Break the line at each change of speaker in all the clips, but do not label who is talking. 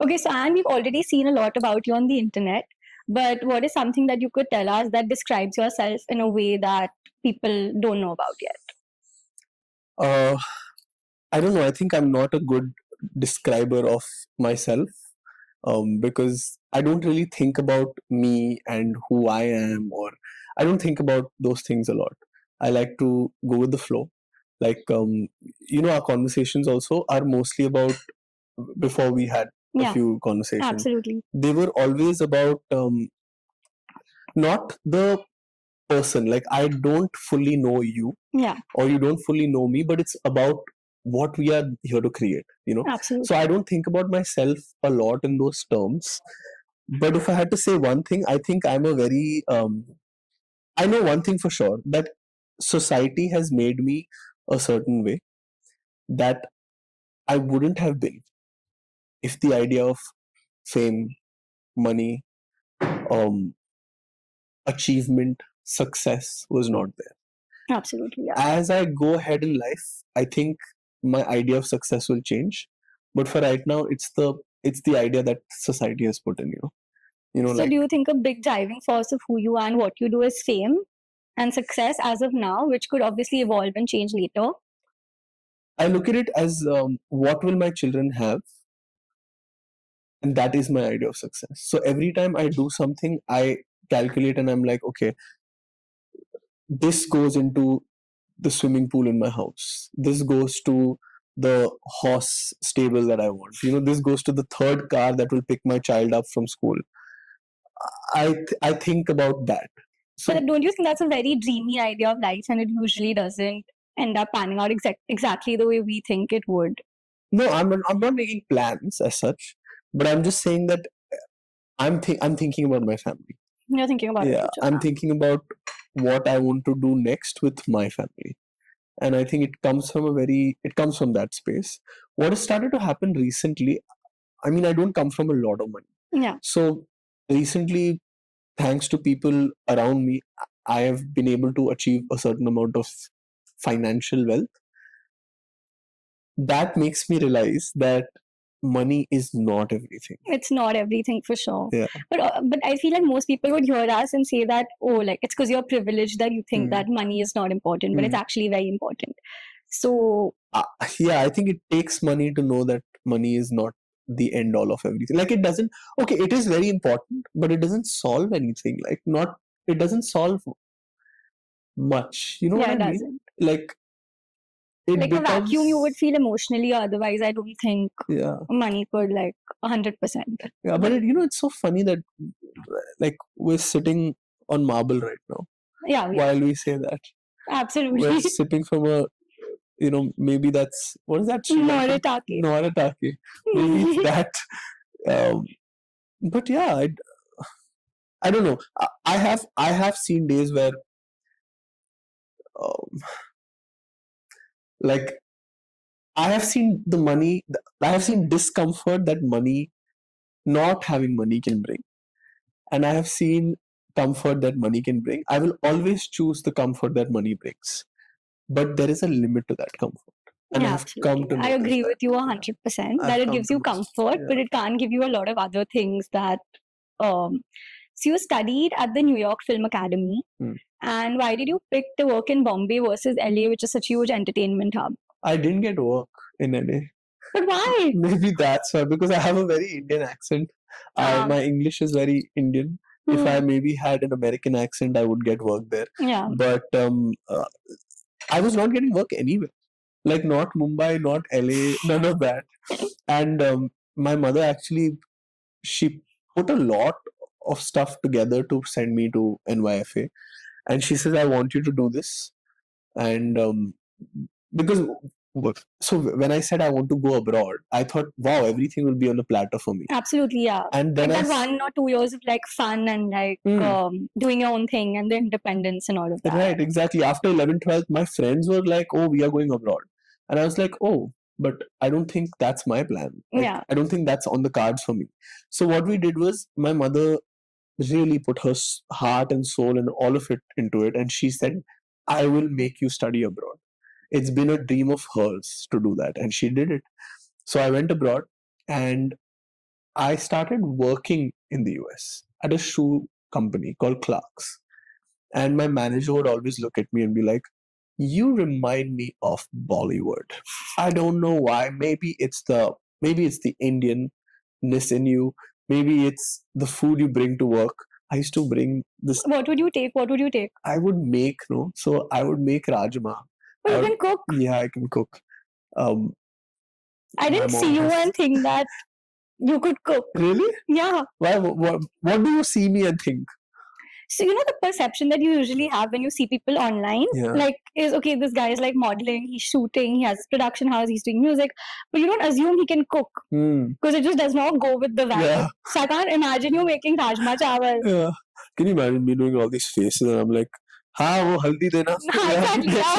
Okay, so and we've already seen a lot about you on the internet, but what is something that you could tell us that describes yourself in a way that people don't know about yet?
Uh, I don't know. I think I'm not a good describer of myself because I don't really think about me and who I am, or I don't think about those things a lot. I like to go with the flow. Like, our conversations also are mostly about, before we had a
Yeah,
few conversations,
absolutely.
they were always about not the person. Like, I don't fully know you,
Yeah,
or you don't fully know me, but it's about what we are here to create.
absolutely.
So I don't think about myself a lot in those terms. But if I had to say one thing, I think I'm a very I know one thing for sure, that society has made me a certain way that I wouldn't have been if the idea of fame, money, um, achievement, success was not there.
Absolutely, yeah.
As I go ahead in life, I think my idea of success will change. But for right now, it's the idea that society has put in you.
So,
Like,
do you think a big driving force of who you are and what you do is fame and success as of now, which could obviously evolve and change later?
I look at it as what will my children have, and that is my idea of success. So every time I do something, I calculate and I'm like, okay, this goes into the swimming pool in my house. This goes to the horse stable that I want. This goes to the third car that will pick my child up from school. I think about that. So
But don't you think that's a very dreamy idea of life and it usually doesn't end up panning out exactly the way we think it would?
no, I'm not making plans as such, but I'm just saying that I'm thinking about my family.
You're thinking about your
Yeah,
future
I'm
now.
thinking about what I want to do next with my family. And I think it comes from that space. What has started to happen recently, I mean, I don't come from a lot of money.
Yeah.
So recently, thanks to people around me, I have been able to achieve a certain amount of financial wealth. That makes me realize that money is not everything.
It's not everything for sure.
Yeah.
But I feel like most people would hear us and say that, oh, like it's because you're privileged that you think that money is not important, but it's actually very important. So
Yeah, I think it takes money to know that money is not the end all of everything. Like, it doesn't, okay, it is very important, but it doesn't solve anything. Like, not, it doesn't solve much. You know
yeah,
what
it
I mean?
doesn't.
Like, it
Like a
becomes,
vacuum, you would feel emotionally. Otherwise, I don't think
yeah,
money could 100%.
yeah. But it's so funny that like we're sitting on marble right now
Yeah,
while we say that.
absolutely.
We're sipping from a, maybe that's, what is that?
Noritake.
Noritake. Maybe it's that. But yeah, I don't know. I have seen days where um, like I have seen I have seen discomfort that not having money can bring, and I have seen comfort that money can bring. I will always choose the comfort that money brings, but there is a limit to that comfort, and
Yeah,
I have come
absolutely.
to
I
notice
agree
that.
with you
Yeah.
100%
I've
that it
come
gives
to
you
notice.
comfort, but
Yeah.
it can't give you a lot of other things that. So you studied at the New York Film Academy, and why did you pick to work in Bombay versus LA, which is such a huge entertainment hub?
I didn't get work in LA.
But why?
Maybe that's why, because I have a very Indian accent. My English is very Indian. If I maybe had an American accent, I would get work there.
Yeah.
But I was not getting work anywhere. Like, not Mumbai, not LA, none of that. And my mother actually, she put a lot of stuff together to send me to NYFA. And she says, I want you to do this. And because so when I said I want to go abroad, I thought, wow, everything will be on a platter for me.
Absolutely, yeah.
And then
like that 1 or 2 years of fun and doing your own thing and the independence and all of that.
Right, exactly. After 11th, 12th, my friends were like, oh, we are going abroad. And I was like, oh, but I don't think that's my plan.
Yeah.
I don't think that's on the cards for me. So what we did was, my mother really put her heart and soul and all of it into it. And she said, I will make you study abroad. It's been a dream of hers to do that. And she did it. So I went abroad, and I started working in the US at a shoe company called Clark's. And my manager would always look at me and be like, "You remind me of Bollywood." I don't know why. Maybe it's the Indianness in you. Maybe it's the food you bring to work. I used to bring this.
What would you take? What would you take?
I would make, no. So I would make rajma.
Oh,
I
you
would-
can cook.
Yeah, I can cook. Um,
I
my
didn't
mom
see you
has-
and think that you could cook.
Really?
Yeah.
Why? What do you see me and think?
So, you know, the perception that you usually have when you see people online,
Yeah.
like, is okay, this guy is like modeling, he's shooting, he has his production house, he's doing music, but you don't assume he can cook because it just does not go with the vibe.
Yeah.
So, I can't imagine you making rajma chawal.
Yeah. Can you imagine me doing all these faces and I'm like, "Ha, wo haldi dena."
Exactly, yeah.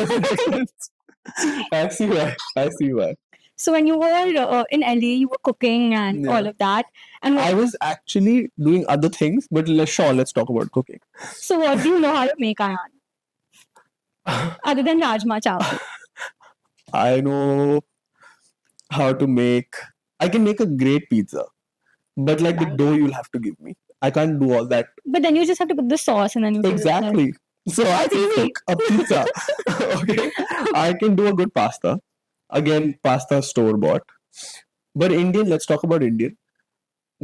I see why. I see why.
So, when you were in LA, you were cooking and all of that. And
I was actually doing other things, but let's talk about cooking.
So, what do you know how to make, Ayaan? Other than rajma chawal?
I know how to make. I can make a great pizza, but like the dough you'll have to give me. I can't do all that.
But then you just have to put the sauce and then you put it
Exactly. So I can cook a pizza. Okay. I can do a good pasta. Again, pasta store bought. But Indian, let's talk about Indian.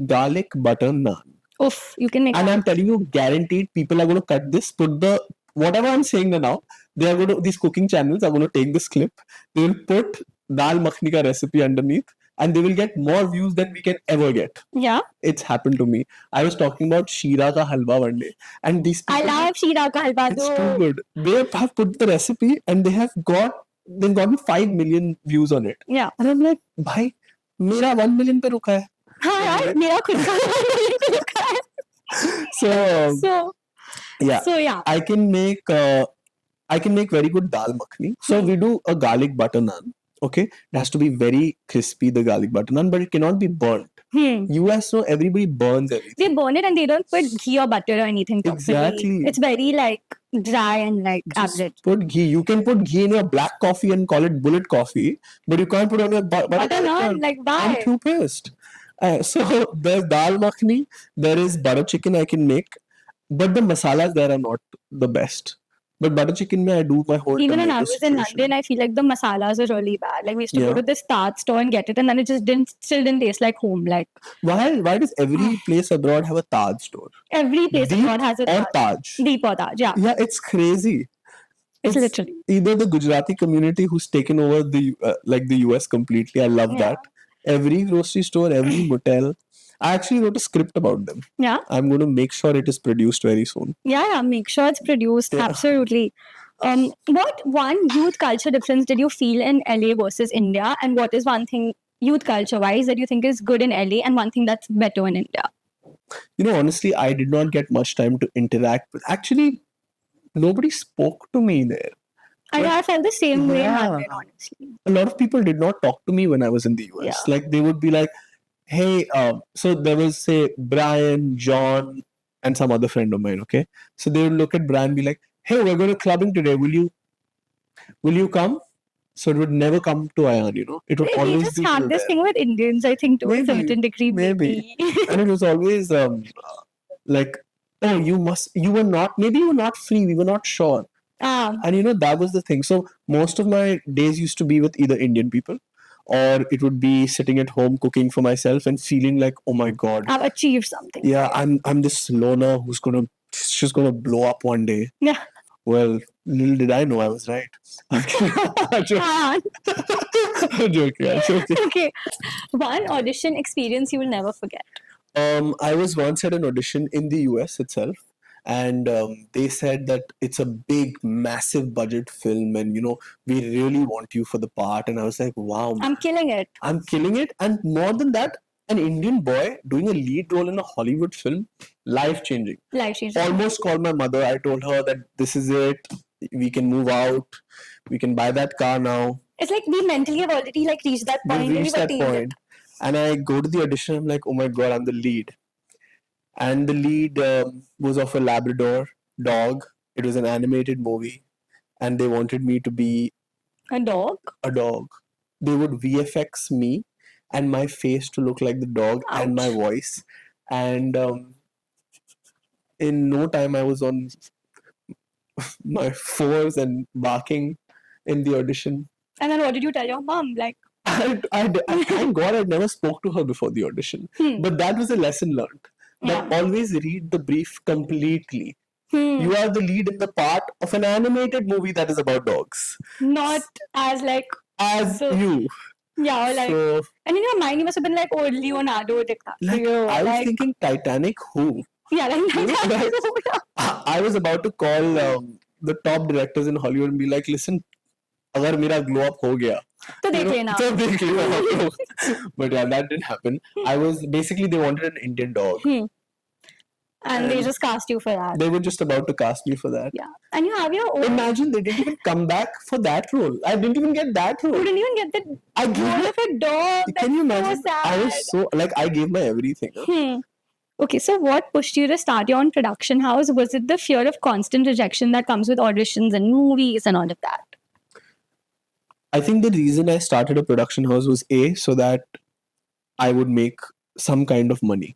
Garlic butter naan.
Oof, you can make
And
that.
I'm telling you, guaranteed people are going to cut this, put the whatever I'm saying now, they are going to, these cooking channels are going to take this clip, they will put dal makhni ka recipe underneath, and they will get more views than we can ever get.
Yeah.
It's happened to me. I was talking about Sheera ka halwa one day, and these people,
I love Sheera ka halwa.
it's too good. They have put the recipe and they've gotten 5 million views on it.
Yeah.
And I'm like, bhai, mera 1 million pe ruka hai.
हाँ यार मेरा खुद का 1 million पे रुका है.
So
yeah.
I can make very good dal makhni. So we do a garlic butter naan. Okay, it has to be very crispy, the garlic butter naan, but it cannot be burnt. US, no, everybody burns everything.
They burn it and they don't put ghee or butter or anything.
Exactly.
It's very like dry and like average.
Put ghee. You can put ghee in your black coffee and call it bullet coffee, but you can't put on your butter
naan. Like why?
I'm too pissed. So there's dal makhni, there is butter chicken I can make, but the masalas there are not the best. But butter chicken, I do my whole.
Even when I
tomato
was in
situation.
London, I feel like the masalas are really bad. Like we used to go to this Taj store and get it, and then it just still didn't taste like home. Like
why does every place abroad have a Taj store?
Every place abroad has a
Taj.
Deep or Taj, yeah.
Yeah, it's crazy.
It's literally
either the Gujarati community who's taken over the the US completely. I love that. Every grocery store, every motel. I actually wrote a script about them.
Yeah.
I'm going to make sure it is produced very soon.
Yeah, make sure it's produced. Yeah. Absolutely. What one youth culture difference did you feel in LA versus India? And what is one thing youth culture wise that you think is good in LA and one thing that's better in India?
You know, honestly, I did not get much time to interact with. Actually, nobody spoke to me there.
I felt the same way in London, honestly.
A lot of people did not talk to me when I was in the US.
Yeah.
Like they would be like, hey, so there was say Brian, John, and some other friend of mine, okay? So they would look at Brian and be like, hey, we're going to clubbing today. Will you come? So it would never come to Ayaan, you know. It would always
just
be
have this thing with Indians, I think, to a certain degree.
Maybe. And it was always like, oh, you were not free, we were not sure. And you know, that was the thing. So most of my days used to be with either Indian people or it would be sitting at home cooking for myself and feeling like, oh my God,
I've achieved something.
Yeah, I'm this loner she's gonna blow up one day.
Yeah.
Well, little did I know I was right. I'm joking.
Okay. One audition experience you will never forget.
I was once at an audition in the US itself. And they said that it's a big, massive budget film, and you know we really want you for the part. And I was like, wow,
I'm killing it.
And more than that, an Indian boy doing a lead role in a Hollywood film, life changing. Almost called my mother. I told her that this is it. We can move out. We can buy that car now.
It's like we mentally have already reached that point.
And I go to the audition. I'm like, oh my God, I'm the lead. And the lead was of a Labrador dog. It was an animated movie. And they wanted me to be...
A dog?
A dog. They would VFX me and my face to look like the dog and my
Ouch.
voice. And in no time, I was on my fours and barking in the audition.
And then what did you tell your mom? Like,
Thank God I never spoke to her before the audition. But that was a lesson learned. That always read the brief completely. You are the lead in the part of an animated movie that is about dogs.
Not as like
As
so,
you.
Yeah, or like,
So,
and in your mind you must have been like, oh, Leonardo DiCaprio.
I was thinking Titanic who?
Yeah, like
You know, like, I was about to call the top directors in Hollywood and be like, listen, अगर मेरा glow up हो गया,
तो देख लेना.
तो देख लेना आप लोग. But yeah, that didn't happen. I was basically, they wanted an Indian dog.
And they just cast you for that.
They were just about to cast me for that.
Yeah. And you have your own.
Imagine they didn't even come back for that role. I didn't even get that role.
You didn't even get the role of a dog.
Can you imagine?
So sad.
I was so, like, I gave my everything.
Okay, so what pushed you to start your own production house? Was it the fear of constant rejection that comes with auditions and movies and all of that?
I think the reason I started a production house was A, so that I would make some kind of money.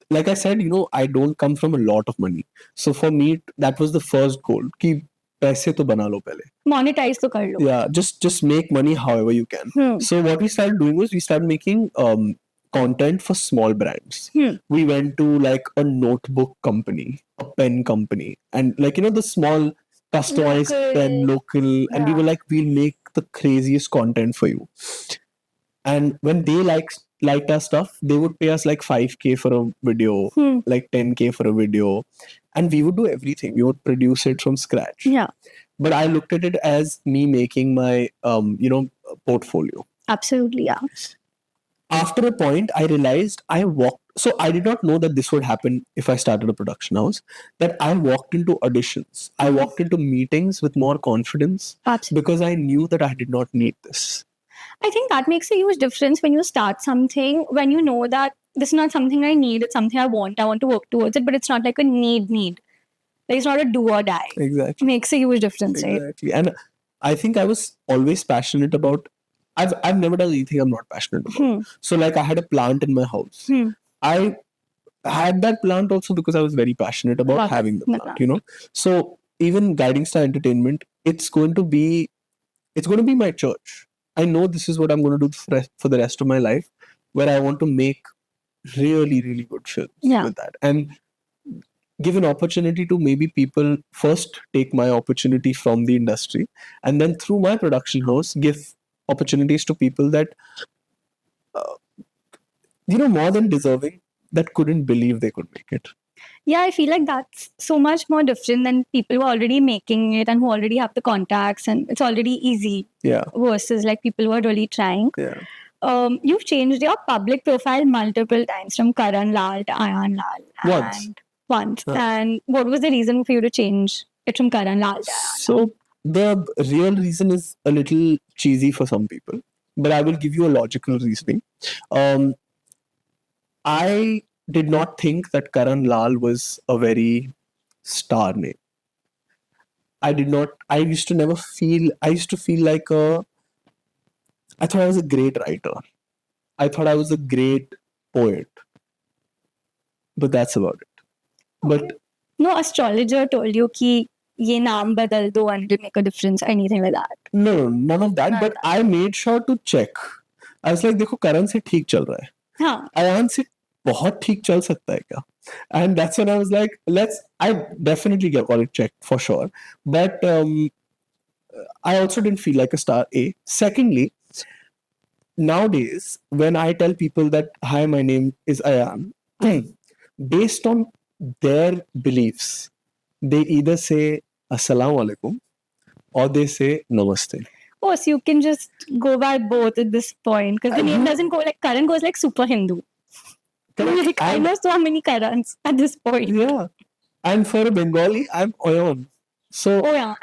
Like I said, I don't come from a lot of money. So for me, that was the first goal. Ki paise to bana lo pehle.
Monetize to kar lo.
Yeah, just make money however you can. So what we started doing was we started making content for small brands. We went to like a notebook company, a pen company, and like the small customized pen local, and we were like, we'll make the craziest content for you. And when they liked our stuff, they would pay us like 5K for a video, like 10K for a video, and we would do everything. We would produce it from scratch.
Yeah.
But I looked at it as me making my portfolio.
Absolutely, yeah.
After a point, I realized so I did not know that this would happen if I started a production house, that I walked into auditions. I walked into meetings with more confidence.
Absolutely.
Because I knew that I did not need this.
I think that makes a huge difference when you start something, when you know that this is not something I need, it's something I want to work towards it, but it's not like a need. Like it's not a do or die.
Exactly.
Makes a huge difference, right?
Exactly. And I think I was always passionate about, I've never done anything I'm not passionate about. So like I had a plant in my house. I had that plant also because I was very passionate about having the plant, So even Guiding Star Entertainment, it's going to be my church. I know this is what I'm going to do for the rest of my life, where I want to make really, really good films with that. And give an opportunity to maybe people first take my opportunity from the industry, and then through my production house, give opportunities to people that, more than deserving, that couldn't believe they could make it.
Yeah, I feel like that's so much more different than people who are already making it and who already have the contacts and it's already easy.
Yeah.
Versus like people who are really trying.
Yeah.
You've changed your public profile multiple times from Karan Lall to Ayaan Lall. Once. And what was the reason for you to change it from Karan Lall to Ayaan?
So the real reason is a little cheesy for some people, but I will give you a logical reasoning. I did not think that Karan Lall was a very star name. I used to feel like I thought I was a great writer. I thought I was a great poet. But that's about it. But
no astrologer told you ki ye naam badal do and it'll make a difference, anything like that?
No, none of that. But I made sure to check. I was like, देखो Karan से ठीक चल रहा है.
हाँ.
Ayaan से बहुत ठीक चल सकता है क्या? And that's when I was like, I definitely got it checked for sure. But I also didn't feel like a star, A. Secondly, nowadays, when I tell people that, hi, my name is Ayaan, based on their beliefs, they either say Assalamu alaikum or they say Namaste.
Oh, so you can just go by both at this point because the name doesn't go like Karan goes like super Hindu. Like, I know so many Karans at this point.
Yeah. And for a Bengali, I'm Ayaan. So,
oh, yeah.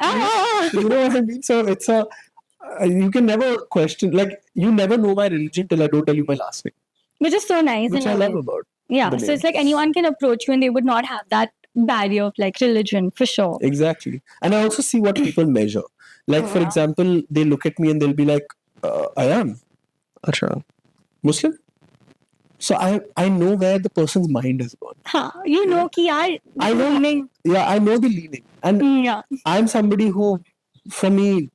You know what I mean? So it's you can never question, like, you never know my religion till I don't tell you my last name.
Which is so nice.
Which I love about.
Yeah. So it's like anyone can approach you and they would not have that barrier of like religion for sure.
Exactly. And I also see what people measure. Like, for example, they look at me and they'll be like, Ayaan, acha, Muslim. So I know where the person's mind has gone.
हाँ, you know कि यार
I know.
leaning.
Yeah, I know the leaning, and
Yeah.
I'm somebody who, for me,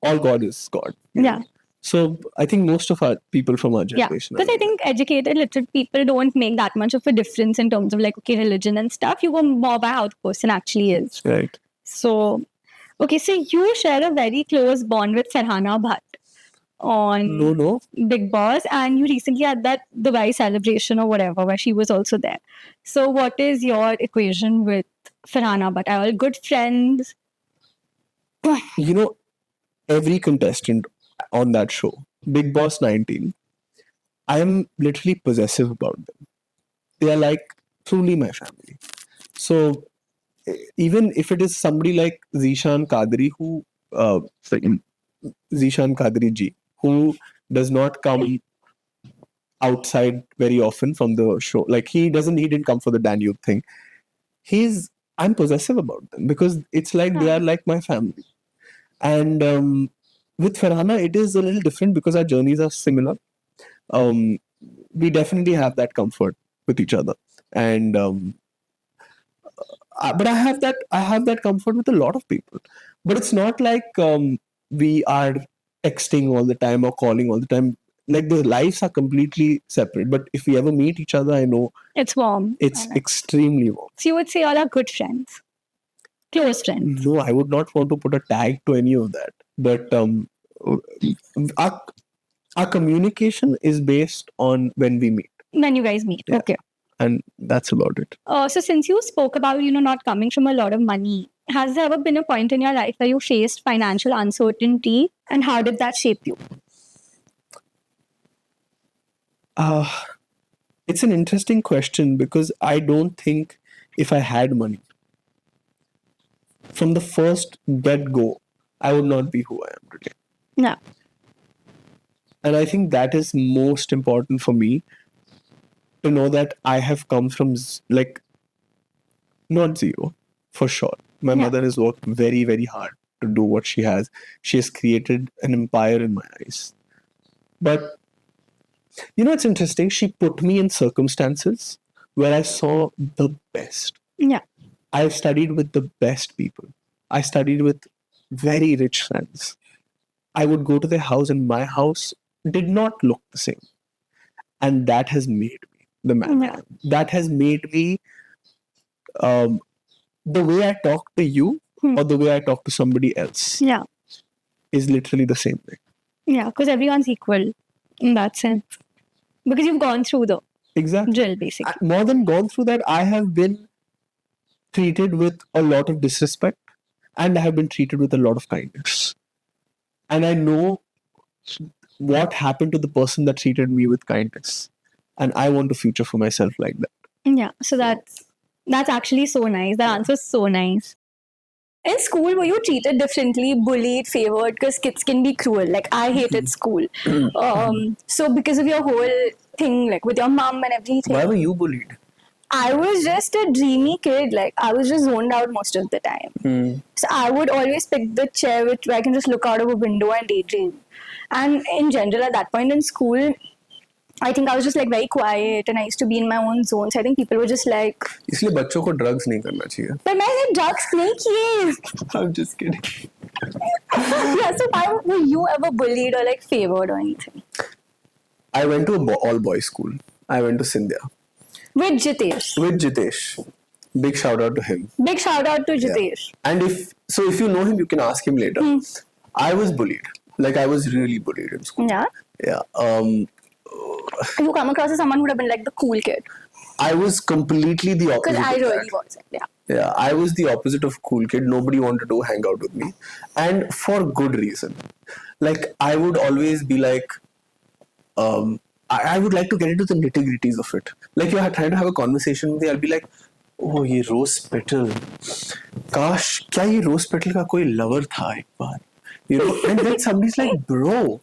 all God is God. you know.
Yeah.
So I think most of our people from our
Yeah,
generation.
because I think educated, literate people don't make that much of a difference in terms of like, okay, religion and stuff. You go more by how the person actually is.
Right.
So, okay, so you share a very close bond with Farrhana Bhatt on
No.
Bigg Boss, and you recently had that Dubai celebration or whatever where she was also there. So, what is your equation with Farrhana Bhatt? Are all good friends?
You know, every contestant on that show, Bigg Boss 19, I am literally possessive about them. They are like truly my family. So even if it is somebody like Zishan Kadri, who Zishan Kadri ji, who does not come outside very often from the show, like he didn't come for the Dan Youth thing. I'm possessive about them because it's like they are like my family. And with Farhana, it is a little different because our journeys are similar. We definitely have that comfort with each other, and but I have that comfort with a lot of people. But it's not like we are texting all the time or calling all the time. Like the lives are completely separate. But if we ever meet each other, I know
It's warm.
it's extremely warm.
So, you would say all are good friends, close friends.
No, I would not want to put a tag to any of that. But our communication is based on when we meet,
When you guys meet.
Yeah.
Okay.
and that's about it.
So since you spoke about, not coming from a lot of money, has there ever been a point in your life where you faced financial uncertainty, and how did that shape you?
It's an interesting question because I don't think if I had money from the first get go, I would not be who I am today.
No.
And I think that is most important for me to know that I have come from like not zero for sure. My
Yeah.
mother has worked very, very hard to do what she has. She has created an empire in my eyes. But it's interesting. She put me in circumstances where I saw the best.
Yeah.
I studied with the best people. I studied with very rich friends. I would go to their house, and my house did not look the same. And that has made me the man.
Yeah.
That has made me the way I talk to you or the way I talk to somebody else
Yeah.
is literally the same thing.
Yeah, because everyone's equal in that sense. Because you've gone through the
Exactly.
drill, basically.
More than gone through that, I have been treated with a lot of disrespect and I have been treated with a lot of kindness. And I know what happened to the person that treated me with kindness. And I want a future for myself like that.
Yeah, so that's actually so nice. That answer is so nice. In school, were you treated differently, bullied, favored? Because kids can be cruel. Like, I hated school. So because of your whole thing, like with your mom and everything.
Why were you bullied?
I was just a dreamy kid. Like, I was just zoned out most of the time. So I would always pick the chair where I can just look out of a window and daydream. And in general, at that point in school, I think I was just like very quiet and I used to be in my own zone. So I think people were just like,
इसलिए बच्चों को drugs नहीं करना चाहिए.
but मैंने drugs नहीं किए.
I'm just kidding.
Yeah, so why were you ever bullied or like favored or anything?
I went to a all boys school. I went to Sindhya.
With Jitesh.
With Jitesh. Big shout out to him.
Big shout out to Jitesh.
Yeah. And if you know him, you can ask him later. I was bullied. Like I was really bullied in school.
Yeah.
Yeah.
You come across as someone who would have been like the cool kid.
I was completely the opposite.
Because I
of
really
that.
was. Yeah.
Yeah, I was the opposite of cool kid. Nobody wanted to hang out with me. And for good reason. Like, I would always be like, I would like to get into the nitty-gritties of it. Like, you're trying to have a conversation with me, I'll be like, oh, ये rose petal. काश, क्या ये rose petal का कोई lover था एक बार? And then somebody's like, bro,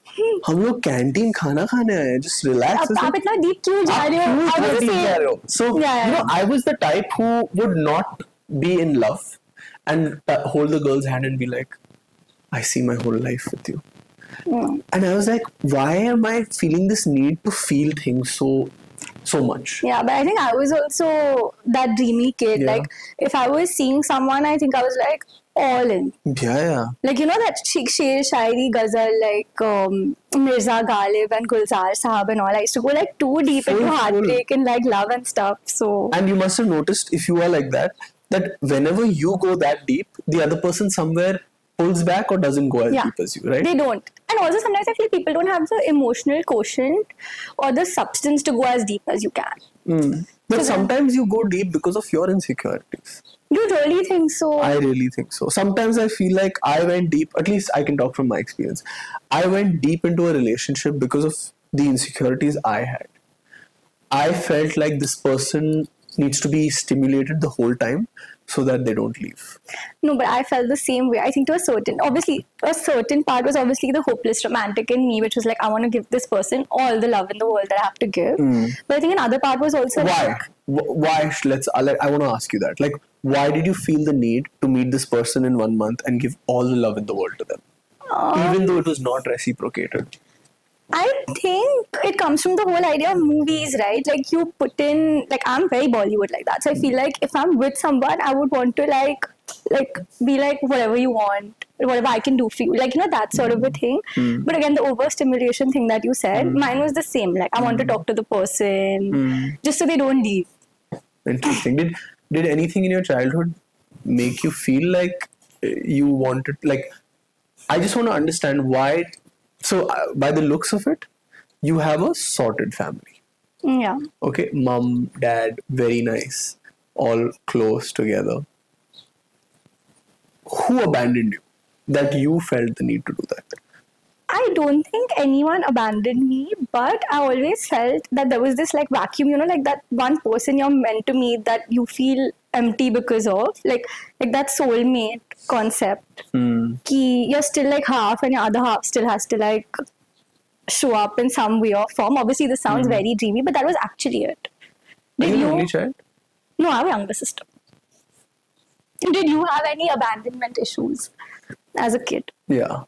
हम लोग canteen खाना खाने आए हैं. Just relax.
आप इतना deep क्यों जा रहे हो?
So, I was the type who would not be in love and hold the girl's hand and be like, I see my whole life with you. And I was like, why am I feeling this need to feel things so much?
Yeah, but I think I was also that dreamy kid.
Yeah.
Like, if I was seeing someone, I think I was like all in.
Yeah.
Like, you know, that Sher Shairi ghazal, like Mirza Ghalib and Gulzar Sahab and all. I used to go like too deep into heartbreak and like love and stuff. So,
And you must have noticed, if you are like that whenever you go that deep, the other person somewhere pulls back or doesn't go as
yeah,
deep as you, right?
they don't. And also, sometimes I feel people don't have the emotional quotient or the substance to go as deep as you can.
But
So
sometimes you go deep because of your insecurities.
You really think so?
I really think so. Sometimes I feel like I went deep, at least I can talk from my experience. I went deep into a relationship because of the insecurities I had. I felt like this person needs to be stimulated the whole time so that they don't leave.
No, but I felt the same way. I think to a certain, obviously, a certain part was obviously the hopeless romantic in me, which was like, I want to give this person all the love in the world that I have to give. But I think another part was also
Why?
like,
Why? I want to ask you that. Like, why did you feel the need to meet this person in 1 month and give all the love in the world to them, even though it was not reciprocated?
I think it comes from the whole idea of movies, right? Like you put in, like I'm very Bollywood like that. So I feel like if I'm with someone, I would want to like be like whatever you want, whatever I can do for you, like you know that sort of a thing. But again, the overstimulation thing that you said, mine was the same. Like I want to talk to the person just so they don't leave.
Interesting. Did anything in your childhood make you feel like you wanted, like, I just want to understand why. So by the looks of it, you have a sorted family.
Yeah.
Okay, mom, dad, very nice, all close together. Who abandoned you that you felt the need to do that?
I don't think anyone abandoned me, but I always felt that there was this like vacuum, you know, like that one person you're meant to meet that you feel empty because of, like that soulmate concept. Ki you're still like half and your other half still has to like show up in some way or form. Obviously, this sounds very dreamy, but that was actually it.
Are
Did
you the
you?
only child?
No, I have a younger sister. Did you have any abandonment issues as a kid?
Yeah.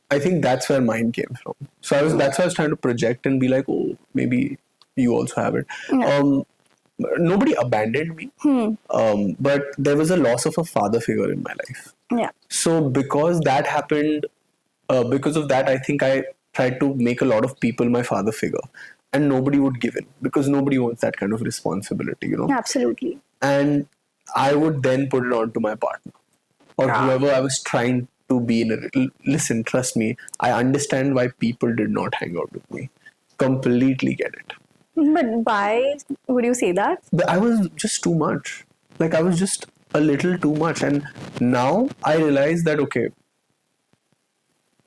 I think that's where mine came from. So that's why I was trying to project and be like, oh, maybe you also have it.
Yeah.
Nobody abandoned me, but there was a loss of a father figure in my life.
Yeah.
So because that happened, because of that, I think I tried to make a lot of people my father figure, and nobody would give in because nobody wants that kind of responsibility, you know.
Absolutely.
And I would then put it on to my partner or whoever I was trying to be in a. Listen, trust me, I understand why people did not hang out with me. Completely get it.
But why would you say that?
But I was just too much. Like I was just a little too much, and now I realize that okay,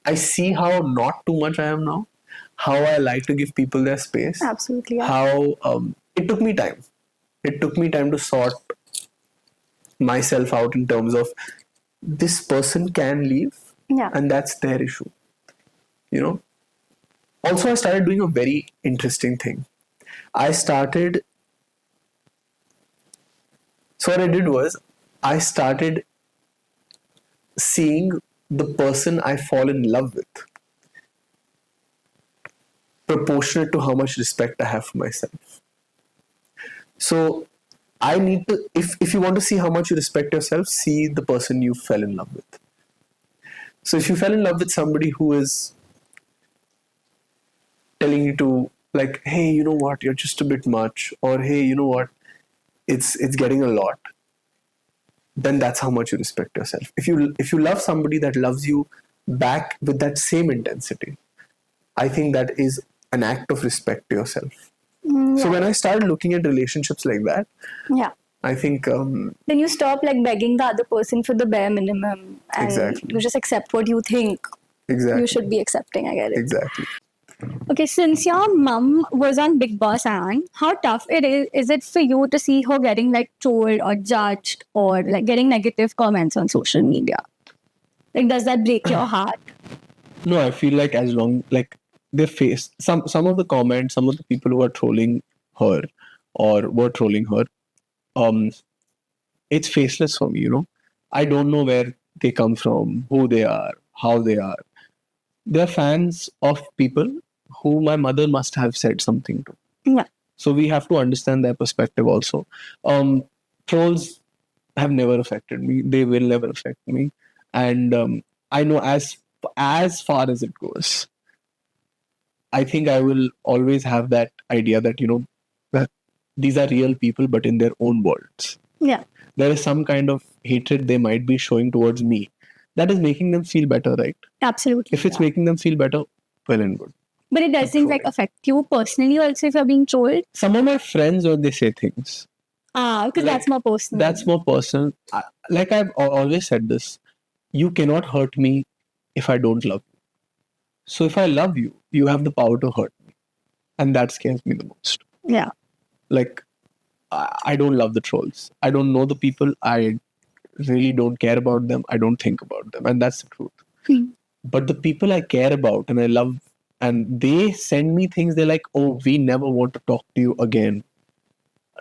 I see how not too much I am now. How I like to give people their space.
Absolutely. Yeah.
How it took me time. It took me time to sort myself out in terms of this person can leave, and that's their issue. You know. Also, I started doing a very interesting thing. I started. So what I did was, I started seeing the person I fall in love with proportionate to how much respect I have for myself. So I need to, if you want to see how much you respect yourself, see the person you fell in love with. So if you fell in love with somebody who is telling you to like, hey, you know what, you're just a bit much, or hey, you know what, it's getting a lot, then that's how much you respect yourself. If you love somebody that loves you back with that same intensity, I think that is an act of respect to yourself. So when I started looking at relationships like that, I think
then you stop like begging the other person for the bare minimum, and you just accept what you think you should be accepting. I get it.
Exactly.
Okay, since your mum was on Bigg Boss, Ayaan, how tough is it for you to see her getting like trolled or judged or like getting negative comments on social media? Like, does that break your heart?
No, I feel like as long like they face some of the comments, some of the people who are trolling her or were trolling her, it's faceless for me, you know. I don't know where they come from, who they are, how they are. They're fans of people who my mother must have said something to.
Yeah.
So we have to understand their perspective also. Trolls have never affected me. They will never affect me. And I know as far as it goes, I think I will always have that idea that, that these are real people, but in their own worlds.
Yeah.
There is some kind of hatred they might be showing towards me that is making them feel better, right?
Absolutely.
If it's making them feel better, well and good.
But it doesn't like affect you personally also if you're being trolled?
Some of my friends, when they say things,
because that's more personal.
That's more personal. Like I've always said this, you cannot hurt me if I don't love you. So if I love you, you have the power to hurt me. And that scares me the most.
Yeah.
Like, I don't love the trolls. I don't know the people. I really don't care about them. I don't think about them. And that's the truth. But the people I care about and I love, and they send me things, they're like, oh, we never want to talk to you again.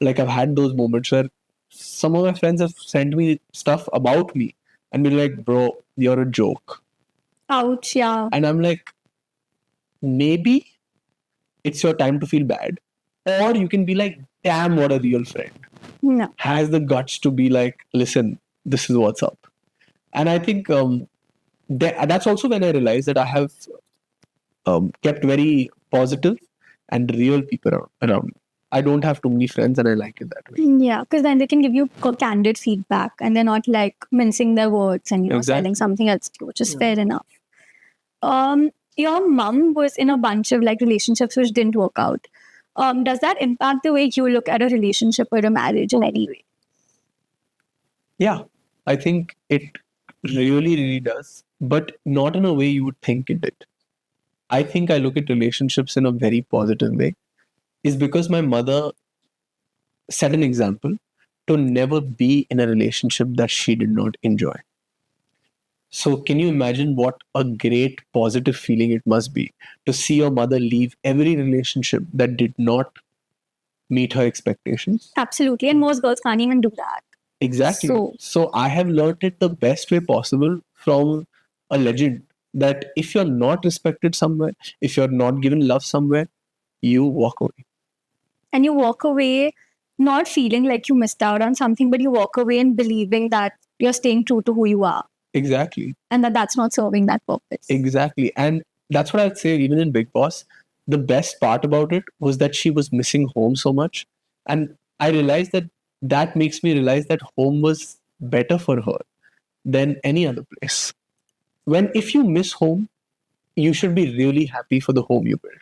Like, I've had those moments where some of my friends have sent me stuff about me and be like, bro, you're a joke.
Ouch, yeah.
And I'm like, maybe it's your time to feel bad. Or you can be like, damn, what a real friend.
No.
Has the guts to be like, listen, this is what's up. And I think that's also when I realized that I have kept very positive and real people around me. I don't have too many friends and I like it that way.
Yeah, because then they can give you candid feedback and they're not like mincing their words and telling something else to you, which is fair enough. Your mum was in a bunch of like relationships which didn't work out. Does that impact the way you look at a relationship or a marriage in any way?
Yeah, I think it really, really does, but not in a way you would think it did. I think I look at relationships in a very positive way. Is because my mother set an example to never be in a relationship that she did not enjoy. So can you imagine what a great positive feeling it must be to see your mother leave every relationship that did not meet her expectations?
Absolutely. And most girls can't even do that.
Exactly. So I have learned it the best way possible from a legend that if you're not respected somewhere, if you're not given love somewhere, you walk away.
And you walk away not feeling like you missed out on something, but you walk away and believing that you're staying true to who you are.
Exactly.
And that's not serving that purpose.
Exactly. And that's what I'd say even in Bigg Boss. The best part about it was that she was missing home so much. And I realized that makes me realize that home was better for her than any other place. If you miss home, you should be really happy for the home you built.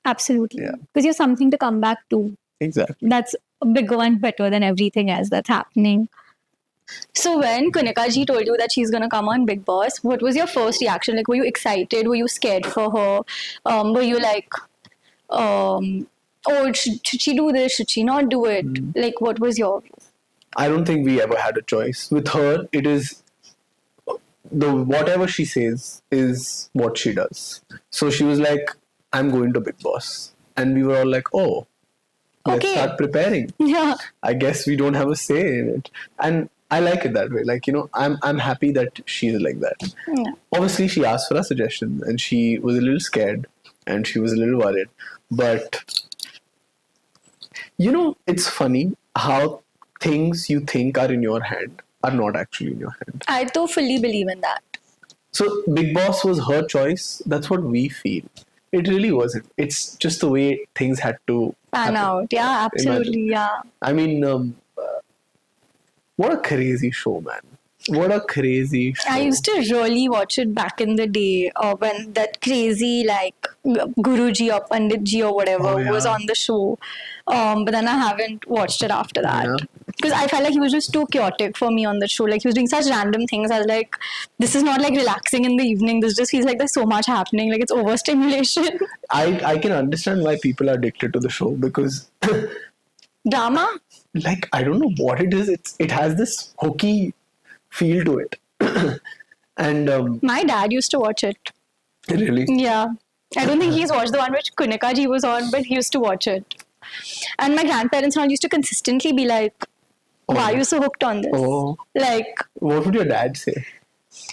Absolutely. Because you have something to come back to.
Exactly.
That's a bigger and better than everything else that's happening. So when Kanika ji told you that she's going to come on Bigg Boss, what was your first reaction? Like, were you excited? Were you scared for her? Were you like, oh, should she do this? Should she not do it? Like, what was your view?
I don't think we ever had a choice. With her, it is whatever she says is what she does. So she was like, I'm going to Bigg Boss. And we were all like, oh, let's start preparing.
Yeah.
I guess we don't have a say in it. And I like it that way. Like, I'm happy that she's like that.
Yeah.
Obviously, she asked for a suggestion and she was a little scared and she was a little worried. But, it's funny how things you think are in your hand are not actually in your hand.
I do fully believe in that.
So Bigg Boss was her choice. That's what we feel. It really wasn't. It's just the way things had to
pan out. Yeah, absolutely.
Imagine.
Yeah.
I mean, what a crazy show, man. What a crazy show.
I used to really watch it back in the day when that crazy like Guruji or Panditji or whatever was on the show. But then I haven't watched it after that. Because I felt like he was just too chaotic for me on the show. Like he was doing such random things. I was like, this is not like relaxing in the evening. This just feels like there's so much happening. Like it's overstimulation.
I can understand why people are addicted to the show because
drama?
Like I don't know what it is. It has this hooky feel to it. And
my dad used to watch it.
Really?
Yeah. I don't think he's watched the one which Kanika ji was on, but he used to watch it. And my grandparents and all used to consistently be like, why are you so hooked on this?
Oh.
Like,
what would your dad say?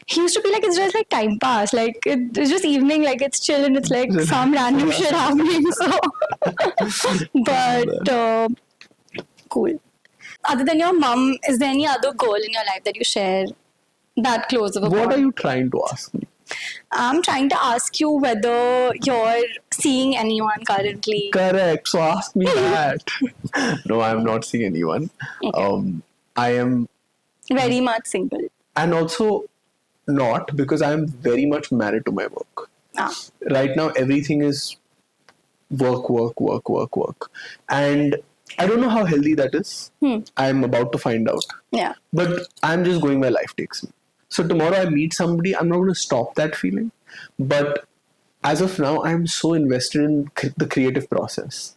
he used to be like, it's just like time pass. Like, it's just evening, like, it's chill and it's like some random shit happening. So, but cool. Other than your mum, is there any other girl in your life that you share that close of a
What
bond?
are you trying to ask me?
I'm trying to ask you whether you're seeing anyone currently.
Correct. So ask me that. No, I'm not seeing anyone.
Okay.
I am,
Very much single.
and also not, because I'm very much married to my work.
Ah.
Right now, everything is work, work, work, work, work. And I don't know how healthy that is. I'm about to find out.
Yeah.
But I'm just going where life takes me. So tomorrow I meet somebody, I'm not going to stop that feeling. But as of now, I'm so invested in the creative process.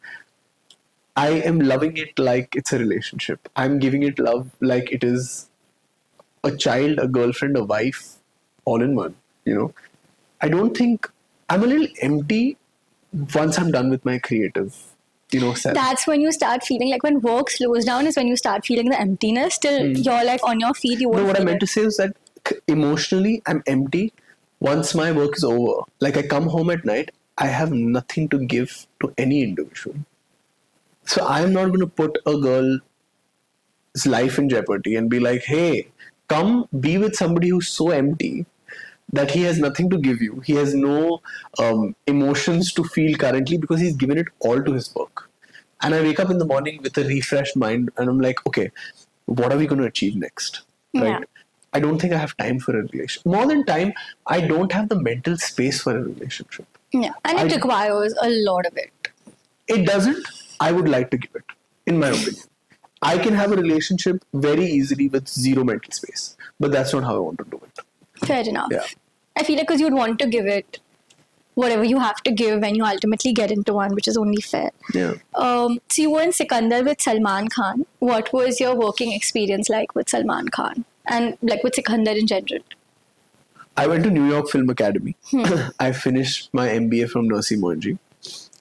I am loving it like it's a relationship. I'm giving it love like it is a child, a girlfriend, a wife, all in one. You know, I don't think I'm a little empty once I'm done with my creative, self.
That's when you start feeling like when work slows down is when you start feeling the emptiness till you're like on your feet. You won't
No, what I
feel
meant
it.
to say is that emotionally, I'm empty once my work is over. Like I come home at night, I have nothing to give to any individual. So I'm not going to put a girl's life in jeopardy and be like, hey, come be with somebody who's so empty that he has nothing to give you. He has no emotions to feel currently because he's given it all to his work. And I wake up in the morning with a refreshed mind and I'm like, okay, what are we going to achieve next? Right?
Yeah.
I don't think I have time for a relationship. More than time, I don't have the mental space for a relationship.
Yeah. And it requires a lot of it.
It doesn't. I would like to give it, in my opinion. I can have a relationship very easily with zero mental space, but that's not how I want to do it.
Fair enough.
Yeah.
I feel like because you'd want to give it whatever you have to give when you ultimately get into one, which is only fair.
Yeah.
So you were in Sikandar with Salman Khan. What was your working experience like with Salman Khan and like with Sikandar in general?
I went to New York Film Academy. I finished my MBA from Nursi Mohanji.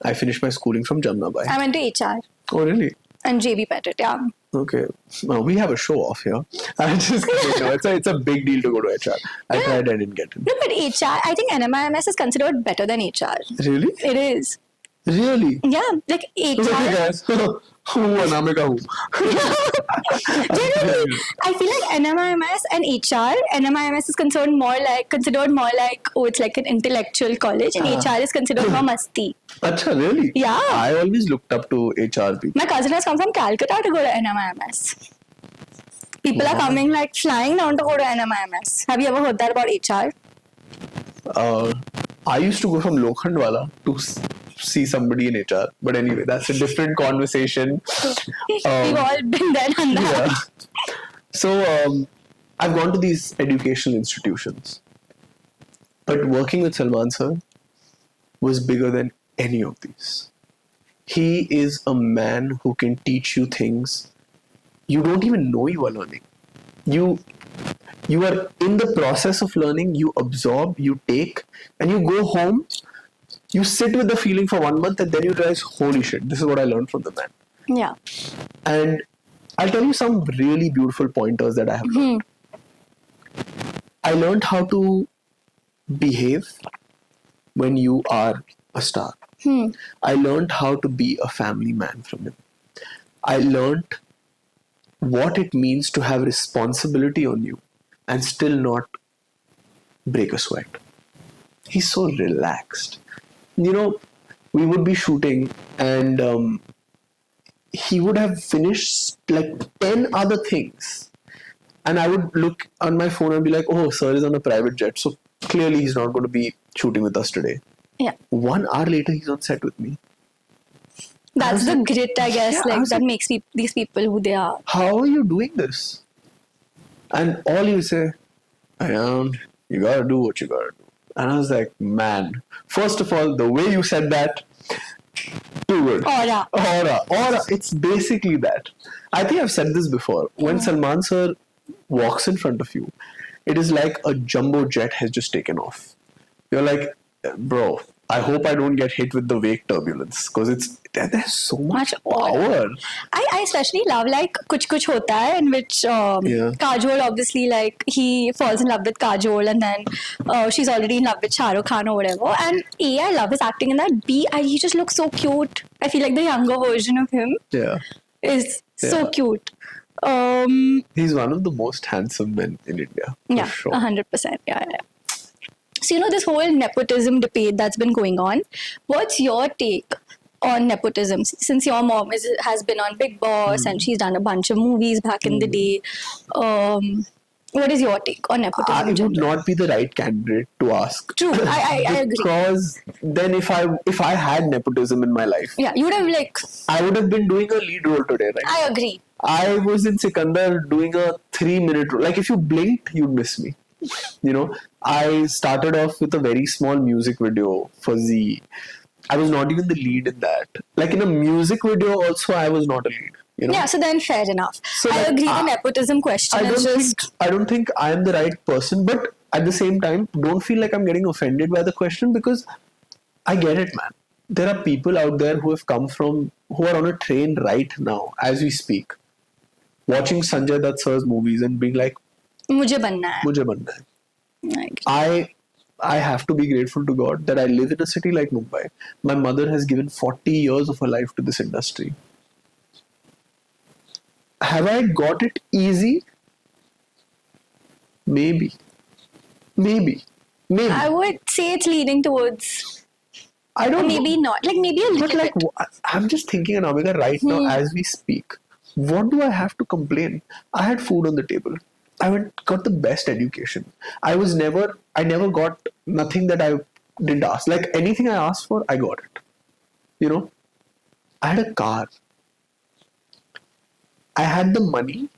I finished my schooling from Jamnabai.
I went to HR
Oh, really?
and JB Pettit, yeah.
Okay. Well, we have a show off here. I just kidding. No, it's a big deal to go to HR. I tried, I didn't get in.
No, but HR, I think NMIMS is considered better than HR.
Really?
It is.
Really?
Yeah, like
Okay,
HR.
guys. Who? Anamika who?
Generally, I feel like NMIMS and HR, NMIMS is considered more like, oh, it's like an intellectual college, and HR is considered more musty.
Acha, really?
Yeah.
I always looked up to HR people.
My cousin has come from Calcutta to go to NMIMS. People are coming like flying down to go to NMIMS. Have you ever heard that about HR?
I used to go from Lokhandwala to see somebody in HR. But anyway, that's a different conversation.
We've all been there and that.
Yeah. So I've gone to these educational institutions. But working with Salman sir was bigger than any of these. He is a man who can teach you things you don't even know you are learning. You are in the process of learning, you absorb, you take, and you go home, you sit with the feeling for 1 month, and then you realize, holy shit, this is what I learned from the man.
Yeah.
And I'll tell you some really beautiful pointers that I have learned. I learned how to behave when you are a star. I learned how to be a family man from him. I learned what it means to have responsibility on you and still not break a sweat. He's so relaxed. You know, we would be shooting and he would have finished like 10 other things. And I would look on my phone and be like, oh, sir is on a private jet. So clearly he's not going to be shooting with us today.
Yeah.
1 hour later, he's on set with me.
That's the grit, I guess,
Yeah,
that makes these people who they are.
How are you doing this? And all you say, Ayaan, you gotta do what you gotta do. And I was like, man, first of all, the way you said that, too good.
Aura.
It's basically that. I think I've said this before. When Salman sir walks in front of you, it is like a jumbo jet has just taken off. You're like, bro, I hope I don't get hit with the wake turbulence because there's so much
Much
power.
I especially love like Kuch Kuch Hota Hai, in which
Yeah.
Kajol, obviously, like he falls in love with Kajol, and then she's already in love with Shah Rukh Khan or whatever. And A, I love his acting in that. B, he just looks so cute. I feel like the younger version of him
Yeah.
is so
Yeah.
cute.
He's one of the most handsome men in India. For
Yeah,
sure.
100%. Yeah. So, you know, this whole nepotism debate that's been going on, what's your take on nepotism? Since your mom has been on Big Boss and she's done a bunch of movies back in the day, what is your take on nepotism?
I
in
would
general?
not be the right candidate to ask.
True, I agree.
Because then if I had nepotism in my life,
Yeah, you would have like,
I would have been doing a lead role today, right?
I agree.
I was in Sikandar doing a 3-minute role. Like if you blinked, you'd miss me. You know, I started off with a very small music video for Z. I was not even the lead in that. Like in a music video, also I was not a lead. You know?
Yeah, so then fair enough.
So
I
like,
agree. The nepotism question is just.
I don't think I am the right person, but at the same time, don't feel like I'm getting offended by the question because I get it, man. There are people out there who are on a train right now as we speak, watching Sanjay Dutt sir's movies and being like,
मुझे बनना है.
"Mujhe banna hai."
Like,
I have to be grateful to God that I live in a city like Mumbai. My mother has given 40 years of her life to this industry. Have I got it easy? Maybe.
I would say it's leaning towards.
I don't
Maybe
know.
not. Like maybe a little
But like,
bit.
I'm just thinking, Anamika, right now as we speak, what do I have to complain? I had food on the table. I got the best education. I never got nothing that I didn't ask. Like anything I asked for, I got it. You know, I had a car. I had the money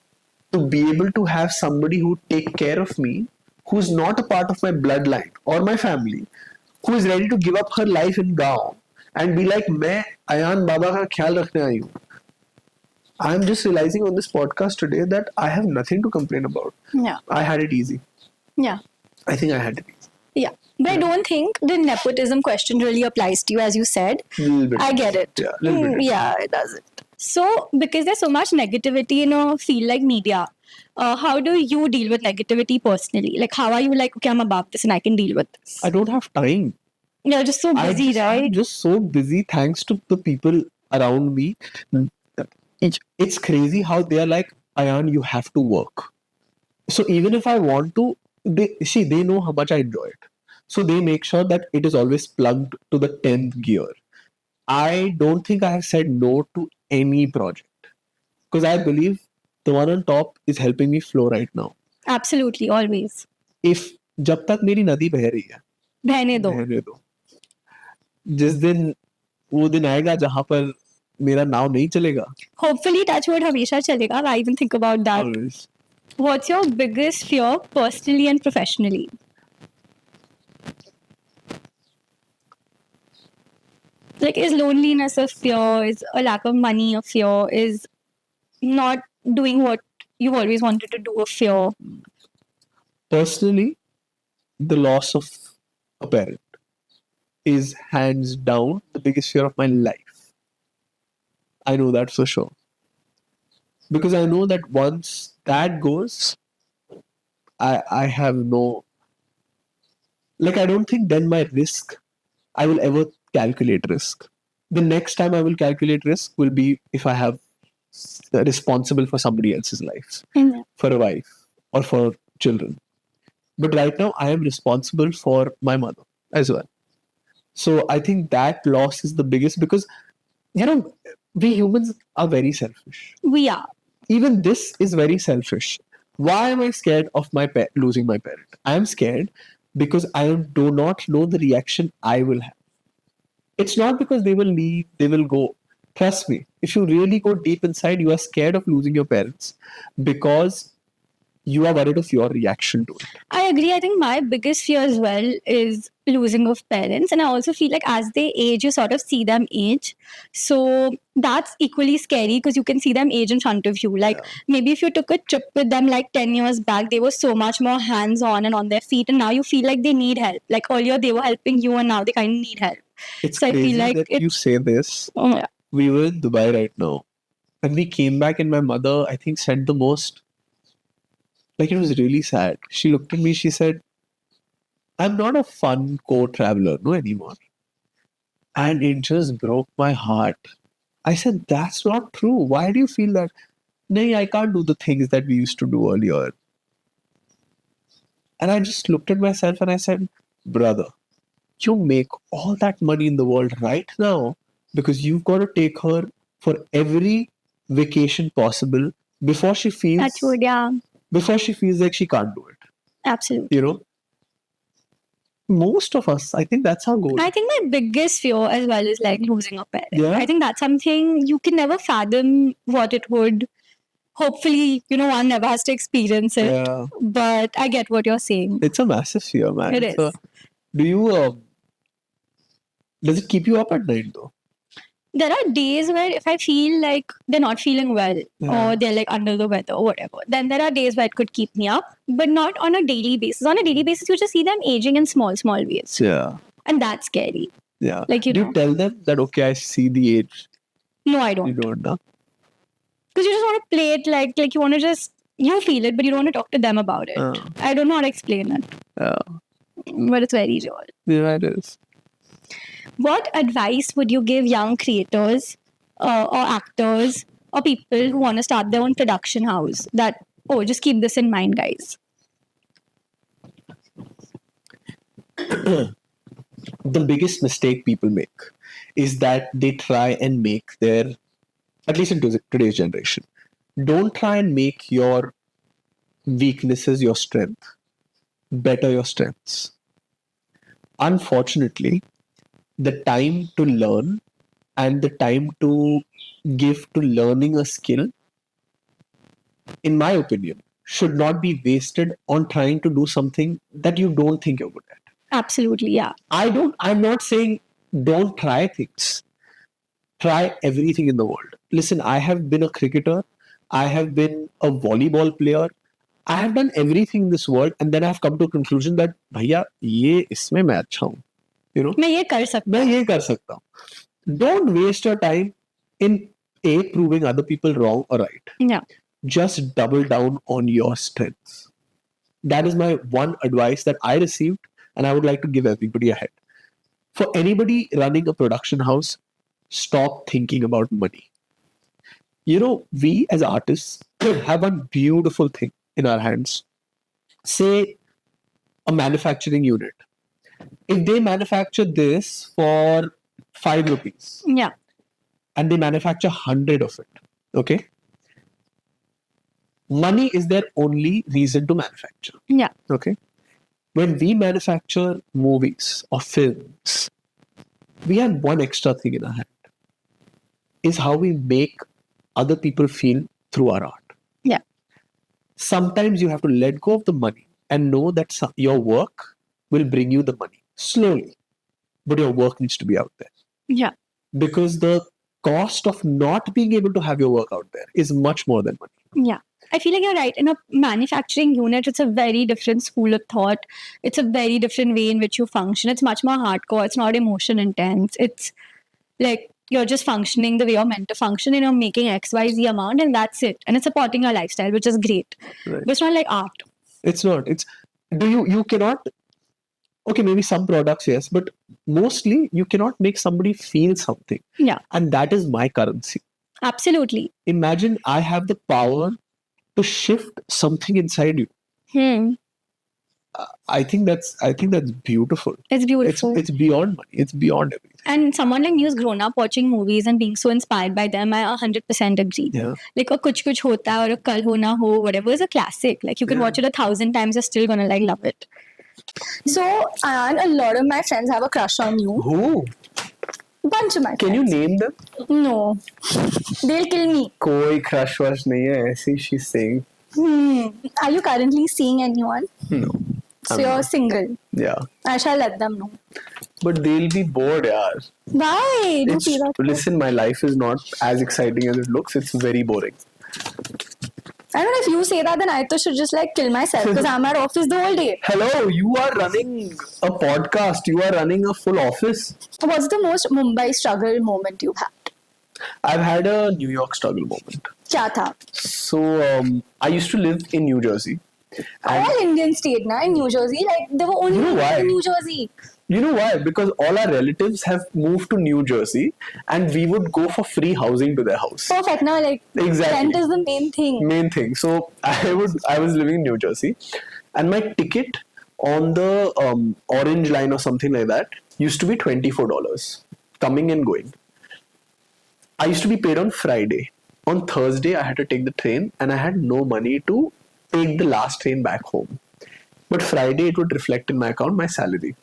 to be able to have somebody who take care of me, who's not a part of my bloodline or my family, who is ready to give up her life in Gaon and be like, मैं अयान बाबा का ख्याल रखने आई हूँ. I'm just realizing on this podcast today that I have nothing to complain about.
Yeah.
I had it easy.
Yeah.
I think I had it easy.
Yeah. But I don't think the nepotism question really applies to you, as you said.
Little bit.
I get it.
Yeah, little bit.
Yeah, it doesn't. So, because there's so much negativity in a field like media, how do you deal with negativity personally? Like, how are you like, okay, I'm above this and I can deal with this?
I don't have time.
You're just so busy, right?
I'm just so busy thanks to the people around me. It's crazy how they are like, Ayaan, you have to work. So even if I want to, they know how much I enjoy it. So they make sure that it is always plugged to the 10th gear. I don't think I have said no to any project because I believe the one on top is helping me flow right now.
Absolutely, always.
If जब तक मेरी नदी बह रही है,
बहने दो.
बहने दो. जिस दिन वो दिन आएगा जहाँ पर मेरा नाव नहीं चलेगा.
Hopefully, touch wood हमेशा चलेगा. I even think about that.
Always.
What's your biggest fear personally and professionally? Like, is loneliness a fear? Is a lack of money a fear? Is not doing what you've always wanted to do a fear?
Personally, the loss of a parent is hands down the biggest fear of my life. I know that for sure. Because I know that once that goes, I have no, like, I don't think then my risk, I will ever calculate risk. The next time I will calculate risk will be if I have responsible for somebody else's life, for a wife or for children. But right now I am responsible for my mother as well. So I think that loss is the biggest because, you know, we humans are very selfish.
We are.
Even this is very selfish. Why am I scared of losing my parent? I am scared because I do not know the reaction I will have. It's not because they will leave, they will go. Trust me, if you really go deep inside, you are scared of losing your parents because you are worried of your reaction to it.
I agree. I think my biggest fear as well is losing of parents. And I also feel like as they age, you sort of see them age. So that's equally scary because you can see them age in front of you. Like maybe if you took a trip with them like 10 years back, they were so much more hands-on and on their feet. And now you feel like they need help. Like earlier they were helping you and now they kind of need help.
It's
so
crazy
I feel like
that you say this.
Oh, yeah.
We were in Dubai right now. And we came back, and my mother, I think, said the most, like, it was really sad. She looked at me, she said, I'm not a fun co-traveler, no anymore. And it just broke my heart. I said, that's not true. Why do you feel that? No, I can't do the things that we used to do earlier. And I just looked at myself and I said, brother, you make all that money in the world right now because you've got to take her for every vacation possible before she feels
That's good, yeah.
before she feels like she can't do it.
Absolutely.
You know? Most of us, I think that's our goal.
I think my biggest fear as well is like losing a parent.
Yeah.
I think that's something you can never fathom what it would. Hopefully, one never has to experience it.
Yeah.
But I get what you're saying.
It's a massive fear, man.
It is.
So, do you does it keep you up at night though?
There are days where if I feel like they're not feeling well
Yeah.
or they're like under the weather or whatever, then there are days where it could keep me up, but not on a daily basis. On a daily basis, you just see them aging in small, small ways.
Yeah.
And that's scary.
Yeah.
Like,
do you tell them that, okay, I see the age?
No, I
You
don't.
don't know?
Because you just want to play it like you want to just, you feel it, but you don't want to talk to them about it. I don't know how to explain it. But it's very real.
Yeah, it is.
What advice would you give young creators or actors or people who want to start their own production house? That, just keep this in mind, guys.
The biggest mistake people make is that they try and make their, at least in today's generation, don't try and make your weaknesses your strength. Better your strengths. Unfortunately, the time to learn and the time to give to learning a skill, in my opinion, should not be wasted on trying to do something that you don't think you're good at.
Absolutely, yeah.
I'm not saying don't try things. Try everything in the world. Listen, I have been a cricketer. I have been a volleyball player. I have done everything in this world, and then I have come to a conclusion that, भैया ये इसमें मैं अच्छा हूँ. You know?
मैं ये कर सकता
हूँ. Don't waste your time in proving other people wrong or right.
Yeah.
Just double down on your strengths. That is my one advice that I received, and I would like to give everybody ahead. For anybody running a production house, stop thinking about money. We as artists have one beautiful thing in our hands. Say a manufacturing unit. If they manufacture this for 5 rupees,
Yeah.
and they manufacture 100 of it, okay? Money is their only reason to manufacture.
Yeah.
Okay? When we manufacture movies or films, we have one extra thing in our hand. Is how we make other people feel through our art.
Yeah.
Sometimes you have to let go of the money and know that your work will bring you the money slowly, but your work needs to be out there.
Yeah.
Because the cost of not being able to have your work out there is much more than money.
Yeah. I feel like you're right. In a manufacturing unit, it's a very different school of thought. It's a very different way in which you function. It's much more hardcore. It's not emotion intense. It's like you're just functioning the way you're meant to function and you're making XYZ amount and that's it. And it's supporting your lifestyle, which is great.
Right.
But it's not like art.
It's not. You cannot, okay, maybe some products, yes, but mostly you cannot make somebody feel something.
Yeah.
And that is my currency.
Absolutely.
Imagine I have the power to shift something inside you. I think that's beautiful.
It's beautiful.
It's beyond money. It's beyond everything.
And someone like me who's grown up watching movies and being so inspired by them, I 100% agree.
Yeah.
Like a Kuch Kuch Hota or a Kal Ho Na Ho, whatever is a classic. Like you can watch it 1,000 times, you're still gonna like love it. So, Ayaan, a lot of my friends have a crush on you.
Who?
Bunch of my friends.
Can you name them?
No. They'll kill me.
कोई crush वश नहीं है ऐसी she's saying.
Are you currently seeing anyone?
No.
So you're single.
Yeah.
I shall let them know.
But they'll be bored, yaar.
Why? Do feel that?
Listen, my life is not as exciting as it looks. It's very boring.
I don't know if you say that, then I should just like kill myself because I'm at office the whole day.
Hello, you are running a podcast. You are running a full office.
What's the most Mumbai struggle moment you've had?
I've had a New York struggle moment.
क्या था?
So I used to live in New Jersey. And
All Indian state na in New Jersey, like there were only
You know why?
in New Jersey.
you know why? Because all our relatives have moved to New Jersey, and we would go for free housing to their house.
Perfect na, like
Exactly.
rent is the main thing.
Main thing. So I was living in New Jersey, and my ticket on the Orange Line or something like that used to be $24 coming and going. I used to be paid on Friday. On Thursday, I had to take the train, and I had no money to take the last train back home. But Friday, it would reflect in my account my salary.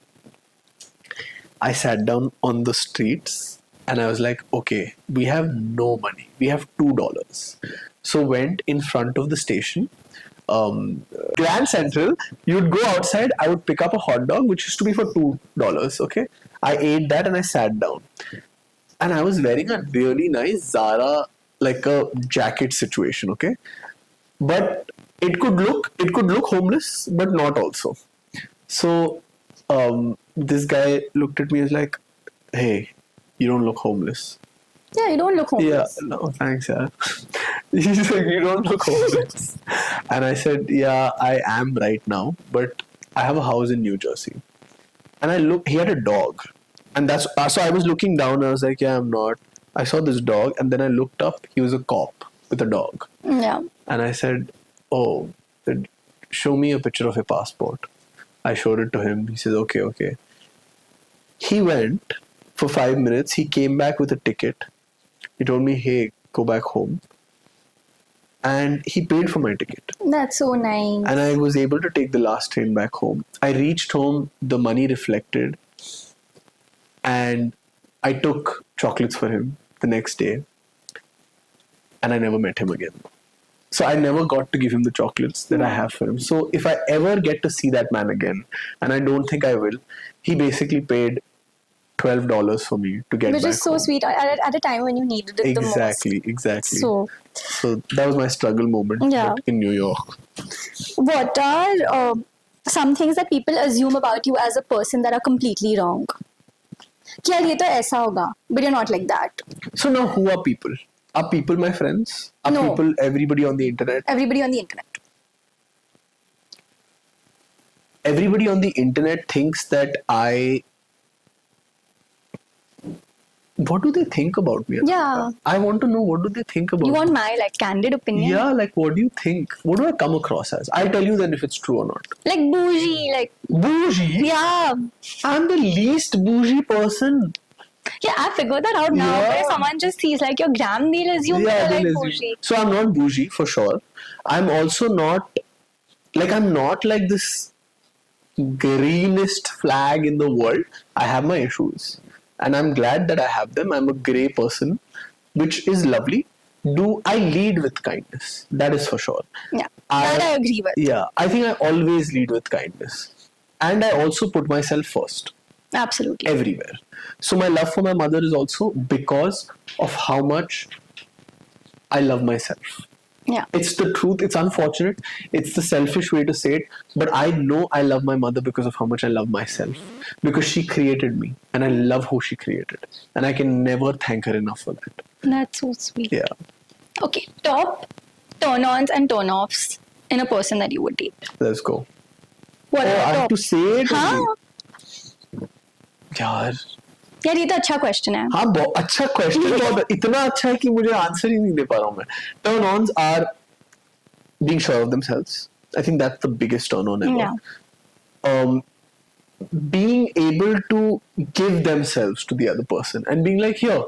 I sat down on the streets and I was like, okay, we have no money. We have $2. So went in front of the station, Grand Central. You'd go outside. I would pick up a hot dog, which used to be for $2. Okay, I ate that and I sat down. And I was wearing a really nice Zara, like a jacket situation. Okay, but it could look homeless, but not also. So this guy looked at me and was like, hey, you don't look homeless.
Yeah, you don't look homeless.
Yeah, no, thanks, yeah. He's like, you don't look homeless. And I said, yeah, I am right now, but I have a house in New Jersey. And he had a dog. And so I was looking down and I was like, yeah, I'm not. I saw this dog and then I looked up, he was a cop with a dog.
Yeah.
And I said, oh, show me a picture of your passport. I showed it to him. He says, okay. He went for 5 minutes. He came back with a ticket. He told me, hey, go back home. And he paid for my ticket.
That's so nice.
And I was able to take the last train back home. I reached home, the money reflected. And I took chocolates for him the next day. And I never met him again. So I never got to give him the chocolates that I have for him. So if I ever get to see that man again, and I don't think I will, he basically paid $12 for me to get
Which
back
is so
home.
sweet at a time when you needed it the most.
Exactly.
So
that was my struggle moment in New York.
What are some things that people assume about you as a person that are completely wrong? कि यार ये तो ऐसा होगा, but you're not like that.
So now who are people? Are people my friends? Are
No.
people everybody on the internet?
Everybody on the internet.
Everybody on the internet thinks that what do they think about me?
Yeah.
I want to know, what do they think about
You
me?
want my candid opinion?
Yeah, what do you think? What do I come across as? I'll tell you then if it's true or not.
Like bougie,
Bougie?
yeah.
I'm the least bougie person.
Yeah, I figured that out now.
Yeah.
But if someone just sees your gram, they'll assume you're
they'll assume.
bougie.
So I'm not bougie for sure. I'm also not like this greenest flag in the world. I have my issues. And I'm glad that I have them. I'm a grey person, which is lovely. I lead with kindness? That is for sure.
Yeah, that I agree with.
Yeah, I think I always lead with kindness. And I also put myself first.
Absolutely.
Everywhere. So my love for my mother is also because of how much I love myself.
Yeah.
It's the truth. It's unfortunate. It's the selfish way to say it. But I know I love my mother because of how much I love myself. Because she created me. And I love who she created. And I can never thank her enough for that.
That's so sweet.
Yeah.
Okay. Top turn-ons and turn-offs in a person that you would date.
Let's go.
What
I
are
have
top?
to say it.
हाँ
यार
यार ये तो अच्छा question है.
हाँ बहुत अच्छा क्वेश्चन है. बहुत इतना अच्छा है कि मुझे आंसर ही नहीं दे पा रहा हूँ मैं. Turn ons are being sure of themselves. I think that's the biggest turn on ever.
Yeah.
Being able to give themselves to the other person and being like, here,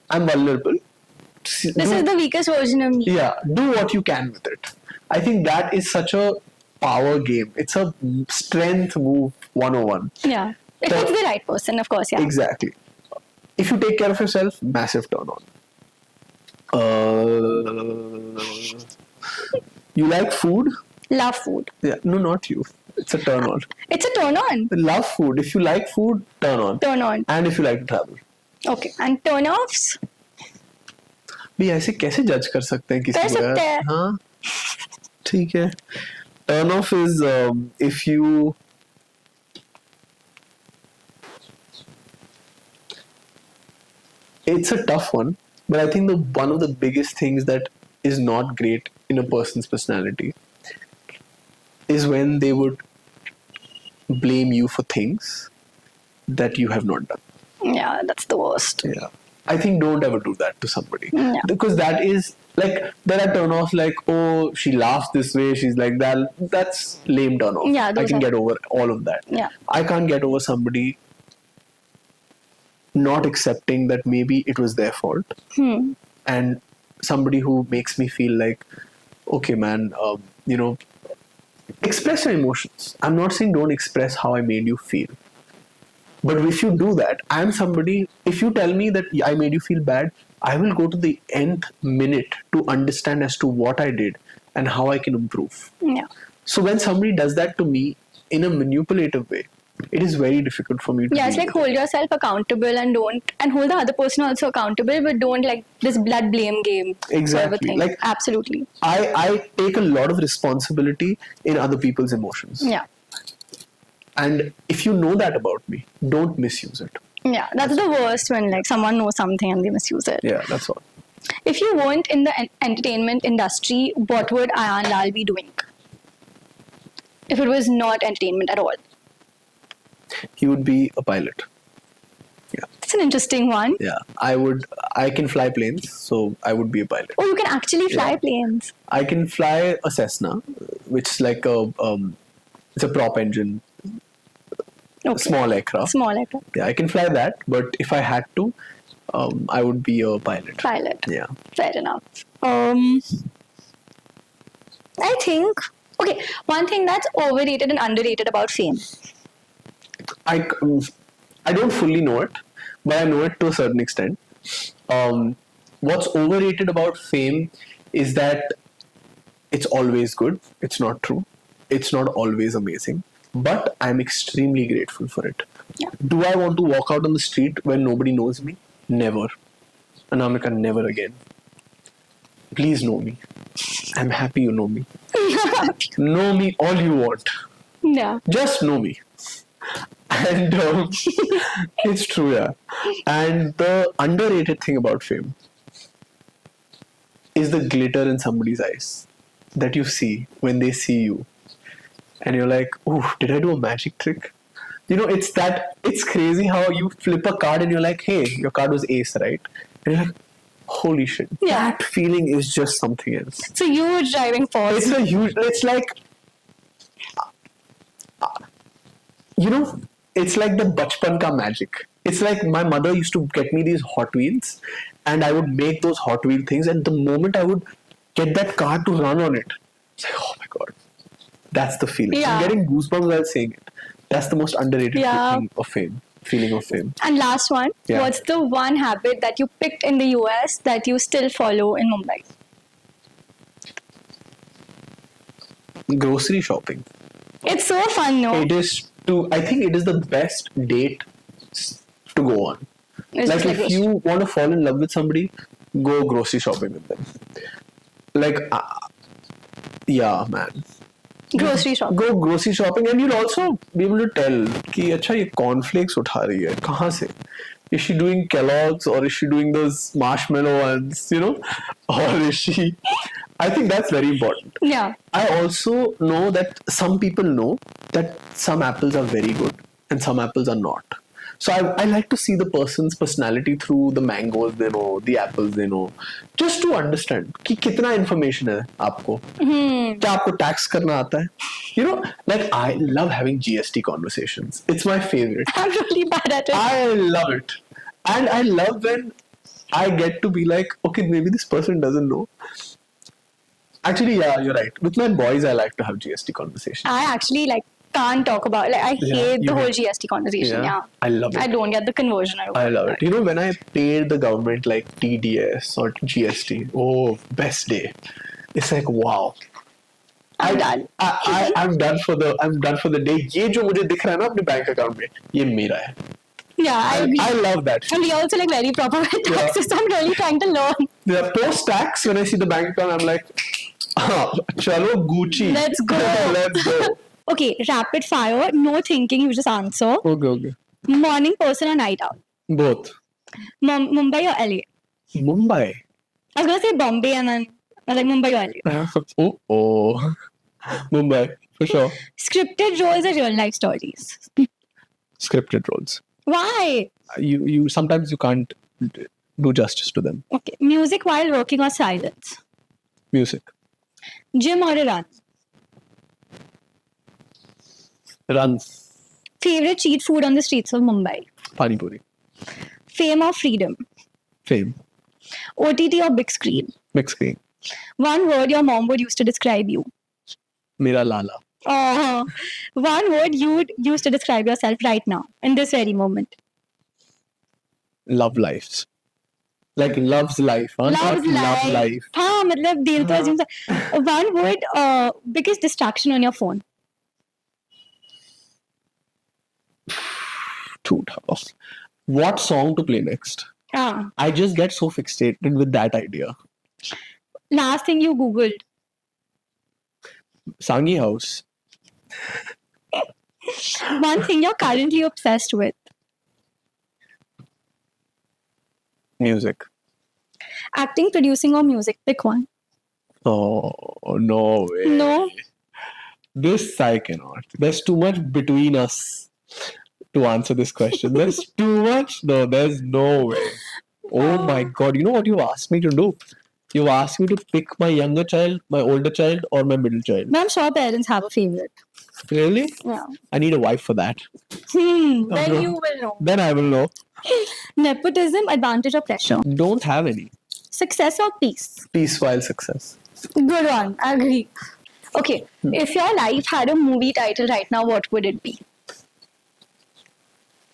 I'm vulnerable.
This is the weakest version of me.
Yeah, do what you can with it. I think that is such a power game. It's a strength move 101.
Yeah. If it's the right person, of course, yeah.
Exactly. If you take care of yourself, massive turn on. You like food?
Love food.
Yeah, no, not you. It's a turn on.
It's a turn on.
Love food. If you like food, turn on.
Turn on.
And if you like to travel.
Okay. And turn offs?
भी ऐसे कैसे जज कर सकते हैं किसी
कर
को
सकते हैं.
यार? हाँ ठीक है. Turn off is if you it's a tough one But I think one of the biggest things that is not great in a person's personality is when they would blame you for things that you have not done.
Yeah, that's the worst.
Yeah. I think don't ever do that to somebody.
Yeah.
Because that is like, there are turn-offs like, oh, she laughs this way, she's like that. That's lame turn-off.
Yeah,
I
those
can
are-
get over all of that.
Yeah.
I can't get over somebody not accepting that maybe it was their fault. And somebody who makes me feel like, okay, man, express your emotions. I'm not saying don't express how I made you feel. But if you do that, I'm somebody, if you tell me that I made you feel bad, I will go to the nth minute to understand as to what I did and how I can improve.
Yeah.
So when somebody does that to me in a manipulative way, it is very difficult for me to
Yeah, it's
deal
like
with.
hold yourself accountable and hold the other person also accountable, but don't like this blood blame game. Sort of a
Exactly.
thing.
Like,
absolutely.
I take a lot of responsibility in other people's emotions.
Yeah.
And if you know that about me, don't misuse it.
Yeah, that's the worst when like someone knows something and they misuse it.
Yeah, that's all.
If you weren't in the entertainment industry, what would Ayaan Lall be doing? If it was not entertainment at all.
He would be a pilot. Yeah.
It's an interesting one.
Yeah. I can fly planes, so I would be a pilot.
Oh, you can actually fly planes.
I can fly a Cessna, which is like it's a prop engine,
Okay.
small aircraft.
Small aircraft.
Yeah, I can fly that, but if I had to, I would be a pilot.
Pilot.
Yeah.
Fair enough. I think, okay, one thing that's overrated and underrated about fame.
I don't fully know it, but I know it to a certain extent. What's overrated about fame is that it's always good. It's not true. It's not always amazing. But I'm extremely grateful for it.
Yeah.
Do I want to walk out on the street when nobody knows me? Never. Anamika, never again. Please know me. I'm happy you know me. Know me all you want.
Yeah.
Just know me. And it's true, yeah. And the underrated thing about fame is the glitter in somebody's eyes that you see when they see you. And you're like, oh, did I do a magic trick? You know, it's crazy how you flip a card and you're like, hey, your card was ace, right? And you're like, holy shit.
Yeah.
That feeling is just something else.
So you were driving force.
It's like, it's like the bachpan ka magic. It's like my mother used to get me these Hot Wheels and I would make those Hot Wheel things, and the moment I would get that car to run on it, it's like, oh my god, that's the feeling.
Yeah.
I'm getting goosebumps while saying it. That's the most underrated thing of fame. Feeling of fame.
And last one,
Yeah.
what's the one habit that you picked in the US that you still follow in Mumbai?
Grocery shopping.
It's so fun, no?
I think it is the best date to go on.
It's
Like,
just
if you want to fall in love with somebody, go grocery shopping with them. Like, yeah, man.
grocery shop.
Go grocery shopping, and you'll also be able to tell कि अच्छा ये cornflakes उठा रही है कहाँ से? Is she doing Kellogg's or is she doing those marshmallow ones? Or is she? I think that's very important.
Yeah.
I also know that some people know that some apples are very good and some apples are not. So I like to see the person's personality through the mangoes they know, the apples they know, just to understand कि कितना information है आपको, क्या आपको tax करना आता है, like I love having GST conversations. It's my favorite.
I'm really bad at it.
I love it, and I love when I get to be like, okay, maybe this person doesn't know. Actually, yeah, you're right. With my boys, I like to have GST conversations.
I actually can't talk about I hate the whole GST conversation. Yeah.
I love it.
I don't get the conversion.
I love it. When I paid the government like TDS or GST, oh, best day. It's like, wow.
I'm done.
I'm done for the day. ये जो मुझे दिख रहा है ना अपने bank account में, ये मेरा है.
Yeah, I agree.
I love that.
And we also very proper with taxes. I'm really trying to learn.
Yeah, post-tax, when I see the bank account, I'm like, chalo Gucci.
Let's go.
Let's go.
Okay, rapid fire. No thinking. You just answer.
Okay.
Morning person or night owl?
Both.
Mumbai or LA?
Mumbai.
I was gonna say Bombay and then I was like Mumbai only.
Oh. Mumbai, for sure.
Scripted roles or real life stories?
Scripted roles.
Why?
You sometimes you can't do justice to them.
Okay. Music while working or silence?
Music.
Gym or a run?
Run.
Favorite cheat food on the streets of Mumbai?
Pani puri.
Fame or freedom?
Fame.
OTT or big screen?
Big screen.
One word your mom would use to describe you.
Mera lala.
Oh, one word you would use to describe yourself right now, in this very moment.
Love lives. Like loves life. Huh?
Loves
Not love
life.
life.
हाँ मतलब दिल तो अजीम सा. One word, biggest distraction on your phone.
Too tough. What song to play next?
Ah.
I just get so fixated with that idea.
Last thing you googled.
Sangi House.
One thing you're currently obsessed with.
Music.
Acting, producing, or music. Pick one.
Oh, no way.
No.
This I cannot. There's too much between us to answer this question. There's too much. No, there's no way. Oh my god. You know what you asked me to do? You asked me to pick my younger child, my older child, or my middle child.
But I'm sure parents have a favorite.
Really?
Yeah.
I need a wife for that.
Then you will know.
Then I will know.
Nepotism, advantage, or pressure.
Don't have any.
Success or peace.
Peace while success.
Good one. I agree. Okay. If your life had a movie title right now, what would it be?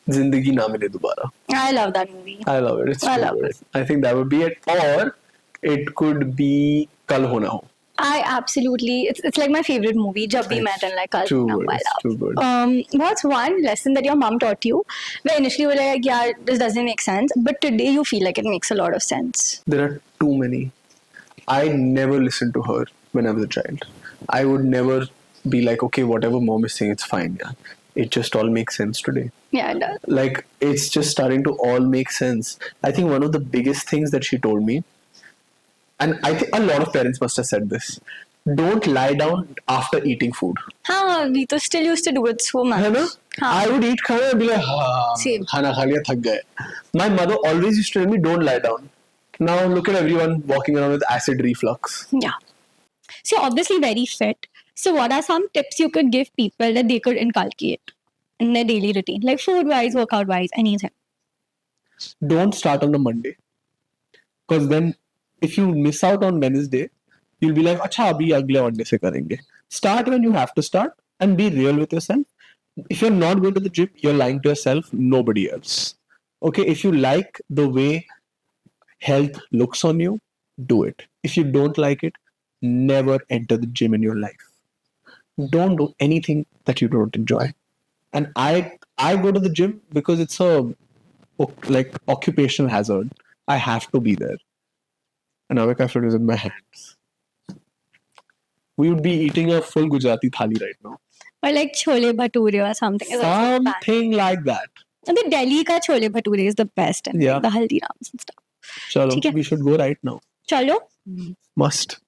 Zindagi Na Mile Dobara.
I love that movie.
I love it. It's
I
too
love
good.
it.
I think that would be it. Or it could be Kal Ho Na Ho.
I absolutely. It's like my favorite movie. Jab bhi main and like Kal
Too
Ho Na Ho,
good.
I
It's
love.
too good.
What's one lesson that your mom taught you where initially you were like, yeah, this doesn't make sense, but today you feel like it makes a lot of sense?
There are too many. I never listened to her when I was a child. I would never be like, okay, whatever mom is saying, it's fine. Yeah. It just all makes sense today.
Yeah, it does.
Like, it's just starting to all make sense. I think one of the biggest things that she told me, and I think a lot of parents must have said this, don't lie down after eating food.
हाँ, we तो still used to do it so much.
है ना? I would eat खाना and be like,
Same.
खाना खा लिया थक गए. My mother always used to tell me, don't lie down. Now look at everyone walking around with acid reflux.
Yeah. So obviously very fit. So what are some tips you could give people that they could inculcate in their daily routine? Like food-wise, workout-wise, anything.
Don't start on a Monday. Because then if you miss out on Wednesday, you'll be like, अच्छा अभी अगले Monday से करेंगे. Start when you have to start and be real with yourself. If you're not going to the gym, you're lying to yourself, nobody else. Okay, if you like the way health looks on you, do it. If you don't like it, never enter the gym in your life. Don't do anything that you don't enjoy. And I go to the gym because it's a like occupational hazard. I have to be there. And Anamika food is in my hands. We would be eating a full Gujarati thali right now.
Or like chole bhature or something. It's also bad.
Something like that.
And the Delhi ka chole bhature is the best. And
Yeah.
the haldirams and stuff.
Chalo,
ठीक है.
we should go right now.
Chalo.
Must.